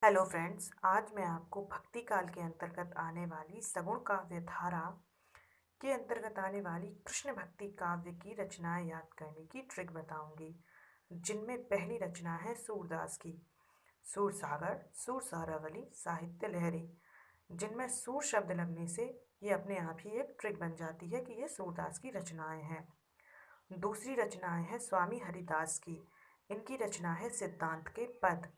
Hello friends, आज मैं आपको भक्ति काल के अंतर्गत आने वाली सगुण काव्य धारा के अंतर्गत आने वाली कृष्ण भक्ति काव्य की रचनाएं याद करने की ट्रिक बताऊंगी, जिनमें पहली रचना है सूरदास की। सूर सागर, सूर सारावली, साहित्य लहरी। जिनमें सूर शब्द लगने से ये अपने आप ही एक ट्रिक बन जाती है कि ये सूरदास की रचनाएं हैं। दूसरी रचनाएं है स्वामी हरिदास की। इनकी रचना है सिद्धांत के पद।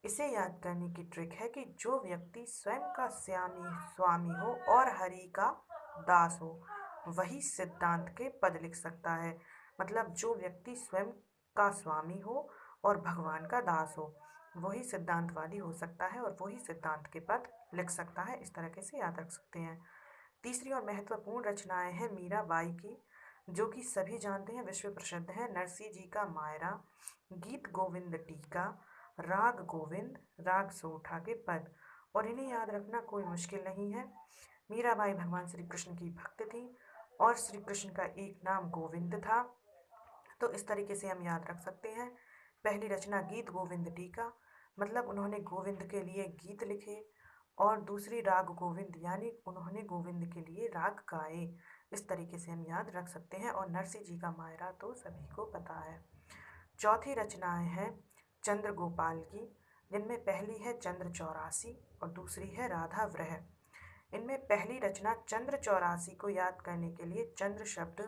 इसे याद करने की ट्रिक है कि जो व्यक्ति स्वयं का स्वामी हो और हरि का दास हो, वही सिद्धांत के पद लिख सकता है। मतलब जो व्यक्ति स्वयं का स्वामी हो और भगवान का दास हो, वही सिद्धांतवादी हो सकता है और वही सिद्धांत के पद लिख सकता है। इस तरीके से याद रख सकते हैं। तीसरी और महत्वपूर्ण रचनाएं हैं मीराबाई की, जो कि सभी जानते हैं, विश्व प्रसिद्ध है। नरसिंह जी का मायरा, गीत गोविंद टीका, राग गोविंद, राग सोठा के पद। और इन्हें याद रखना कोई मुश्किल नहीं है। मीराबाई भगवान श्री कृष्ण की भक्त थी और श्री कृष्ण का एक नाम गोविंद था, तो इस तरीके से हम याद रख सकते हैं। पहली रचना गीत गोविंद टीका, मतलब उन्होंने गोविंद के लिए गीत लिखे। और दूसरी राग गोविंद, यानी उन्होंने गोविंद के लिए राग गाए। इस तरीके से हम याद रख सकते हैं। और नरसिंह जी का मायरा तो सभी को पता है। चौथी रचनाएं हैं चंद्र गोपाल की, जिनमें पहली है चंद्र चौरासी और दूसरी है राधा व्रह। इनमें पहली रचना चंद्र चौरासी को याद करने के लिए चंद्र शब्द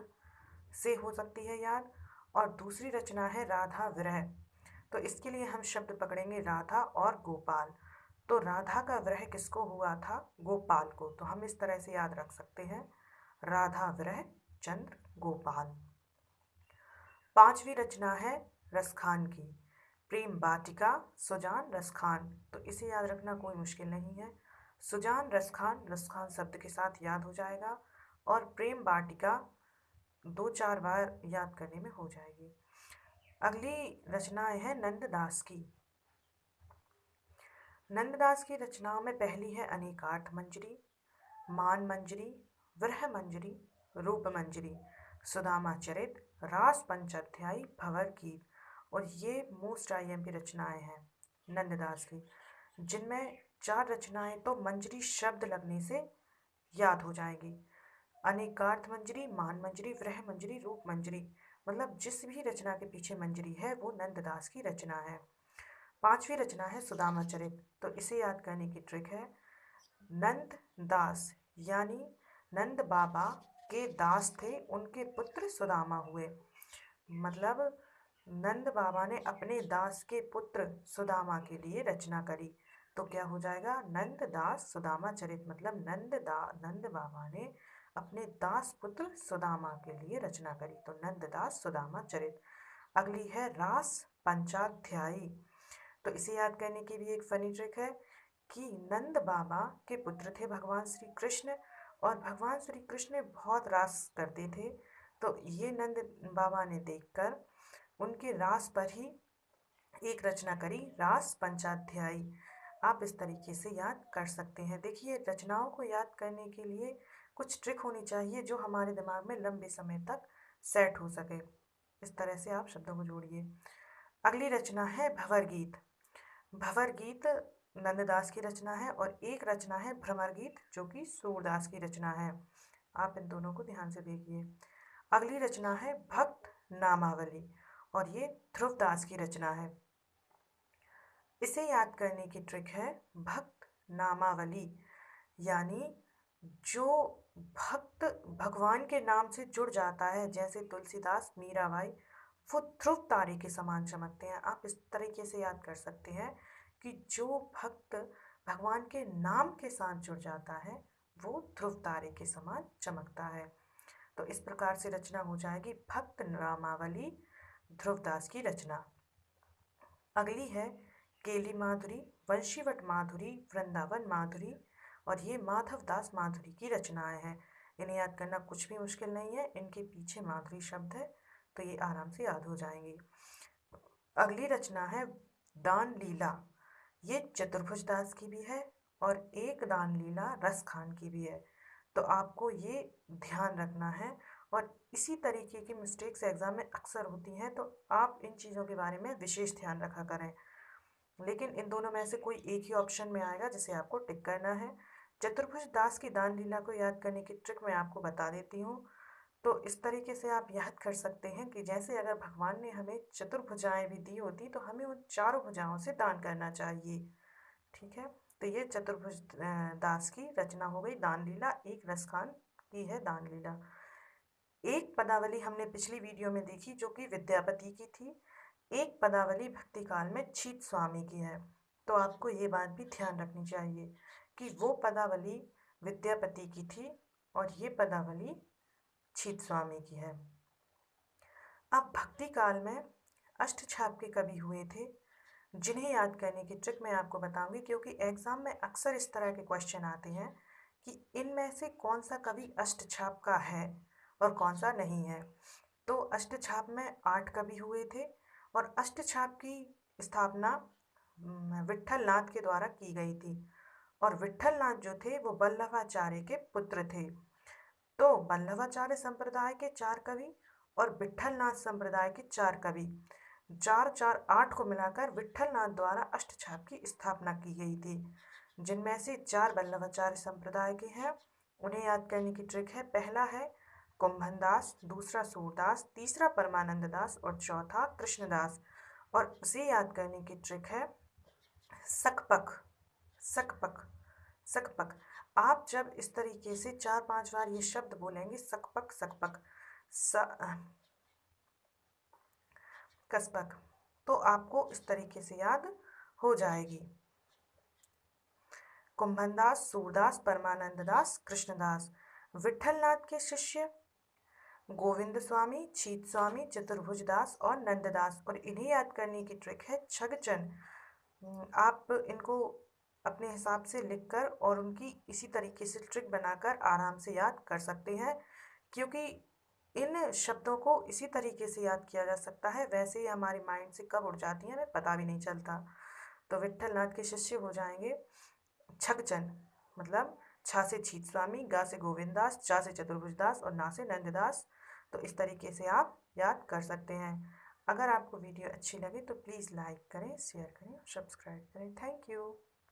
से हो सकती है याद, और दूसरी रचना है राधा विरह। तो इसके लिए हम शब्द पकड़ेंगे राधा और गोपाल। तो राधा का विरह किसको हुआ था? गोपाल को। तो हम इस तरह से याद रख सकते हैं, राधा विरह चंद्र गोपाल। पांचवी रचना है रसखान की, प्रेम वाटिका सुजान रसखान। तो इसे याद रखना कोई मुश्किल नहीं है। सुजान रसखान, रसखान शब्द के साथ याद हो जाएगा। और प्रेम वाटिका दो चार बार याद करने में हो जाएगी। अगली रचनाएं हैं नंददास की। नंददास की रचनाओं में पहली है अनेकार्थ मंजरी, मान मंजरी, विरह मंजरी, रूप मंजरी, सुदामा चरित, रास पंचाध्यायी, भंवर गीत। और ये मोस्ट आईएमपी रचनाएं हैं नंददास की, जिनमें चार रचनाएं तो मंजरी शब्द लगने से याद हो जाएंगी। अनेकार्थ मंजरी, मान मंजरी, विरह मंजरी, रूप मंजरी। मतलब जिस भी रचना के पीछे मंजरी है वो नंददास की रचना है। पांचवी रचना है सुदामा चरित। तो इसे याद करने की ट्रिक है, नंद दास यानी नंद बाबा के दास थे, उनके पुत्र सुदामा हुए। मतलब नंद बाबा ने अपने दास के पुत्र सुदामा के लिए रचना करी। तो क्या हो जाएगा? नंद दास सुदामा चरित। मतलब नंद बाबा ने अपने दास पुत्र सुदामा के लिए रचना करी, तो नंद दास सुदामा चरित। अगली है रास पंचाध्यायी। तो इसे याद करने की भी एक फनी ट्रिक है कि नंद बाबा के पुत्र थे भगवान श्री कृष्ण, और भगवान श्री कृष्ण बहुत रास करते थे। तो ये नंद बाबा ने देखकर उनके रास पर ही एक रचना करी, रास पंचाध्यायी। आप इस तरीके से याद कर सकते हैं। देखिए, रचनाओं को याद करने के लिए कुछ ट्रिक होनी चाहिए जो हमारे दिमाग में लंबे समय तक सेट हो सके। इस तरह से आप शब्दों को जोड़िए। अगली रचना है भंवर गीत। भंवर गीत नंददास की रचना है और एक रचना है भ्रमर गीत, जो कि सूरदास की रचना है। आप इन दोनों को ध्यान से देखिए। अगली रचना है भक्त नामावली और ये ध्रुवदास की रचना है। इसे याद करने की ट्रिक है, भक्त नामावली यानी जो भक्त भगवान के नाम से जुड़ जाता है, जैसे तुलसीदास, मीराबाई, वो ध्रुव तारे के समान चमकते हैं। आप इस तरीके से याद कर सकते हैं कि जो भक्त भगवान के नाम के साथ जुड़ जाता है वो ध्रुव तारे के समान चमकता है। तो इस प्रकार से रचना हो जाएगी भक्त नामावली, ध्रुवदास की रचना। अगली है केली माधुरी, वंशीवट माधुरी, वृंदावन माधुरी, और ये माधव दास माधुरी की रचनाएं हैं। इन्हें याद करना कुछ भी मुश्किल नहीं है, इनके पीछे माधुरी शब्द है, तो ये आराम से याद हो जाएंगी। अगली रचना है दान लीला। ये चतुर्भुज दास की भी है और एक दान लीला रस खान की भी है। तो आपको ये ध्यान रखना है, और इसी तरीके की मिस्टेक्स एग्जाम में अक्सर होती हैं, तो आप इन चीज़ों के बारे में विशेष ध्यान रखा करें। लेकिन इन दोनों में से कोई एक ही ऑप्शन में आएगा जिसे आपको टिक करना है। चतुर्भुज दास की दान लीला को याद करने की ट्रिक मैं आपको बता देती हूँ। तो इस तरीके से आप याद कर सकते हैं कि जैसे अगर भगवान ने हमें चतुर्भुजाएं भी दी होती तो हमें उन चारों भुजाओं से दान करना चाहिए। ठीक है, तो ये चतुर्भुज दास की रचना हो गई दान लीला, एक रसखान की है दान लीला। एक पदावली हमने पिछली वीडियो में देखी जो कि विद्यापति की थी, एक पदावली भक्ति काल में छीत स्वामी की है। तो आपको ये बात भी ध्यान रखनी चाहिए कि वो पदावली विद्यापति की थी और ये पदावली छीत स्वामी की है। अब भक्ति काल में अष्टछाप के कवि हुए थे जिन्हें याद करने की ट्रिक मैं आपको बताऊंगी, क्योंकि एग्जाम में अक्सर इस तरह के क्वेश्चन आते हैं कि इनमें से कौन सा कवि अष्टछाप का है और कौन सा नहीं है। तो अष्टछाप में 8 कवि हुए थे और अष्टछाप की स्थापना विट्ठल नाथ के द्वारा की गई थी और विट्ठल नाथ जो थे वो वल्लभाचार्य के पुत्र थे। तो वल्लभाचार्य संप्रदाय के 4 कवि और विट्ठलनाथ संप्रदाय के 4 कवि, 4 4 8 को मिलाकर विट्ठलनाथ द्वारा अष्टछाप की स्थापना की गई थी, जिनमें से 4 वल्लभाचार्य संप्रदाय के हैं। उन्हें याद करने की ट्रिक है, पहला है कुंभनदास, दूसरा सूरदास, तीसरा परमानंद दास और चौथा कृष्णदास। और उसे याद करने की ट्रिक है सकपक, सकपक, सकपक। आप जब इस तरीके से 4-5 बार ये शब्द बोलेंगे सकपक सकपक कसपक, तो आपको इस तरीके से याद हो जाएगी। कुंभनदास, सूरदास, परमानंद दास, कृष्णदास। विट्ठलनाथ के शिष्य गोविंद स्वामी, छीत स्वामी, चतुर्भुज दास और नंददास। और इन्हें याद करने की ट्रिक है छगचन। आप इनको अपने हिसाब से लिखकर और उनकी इसी तरीके से ट्रिक बनाकर आराम से याद कर सकते हैं, क्योंकि इन शब्दों को इसी तरीके से याद किया जा सकता है, वैसे ही हमारे माइंड से कब उड़ जाती हैं हमें पता भी नहीं चलता। तो विट्ठलनाथ के शिष्य हो जाएंगे छगचन, मतलब छा से छीत स्वामी, गा से गोविंद दास, चा से चतुर्भुज दास और ना से नंददास। तो इस तरीके से आप याद कर सकते हैं। अगर आपको वीडियो अच्छी लगे तो प्लीज़ लाइक करें, शेयर करें, सब्सक्राइब करें। Thank you.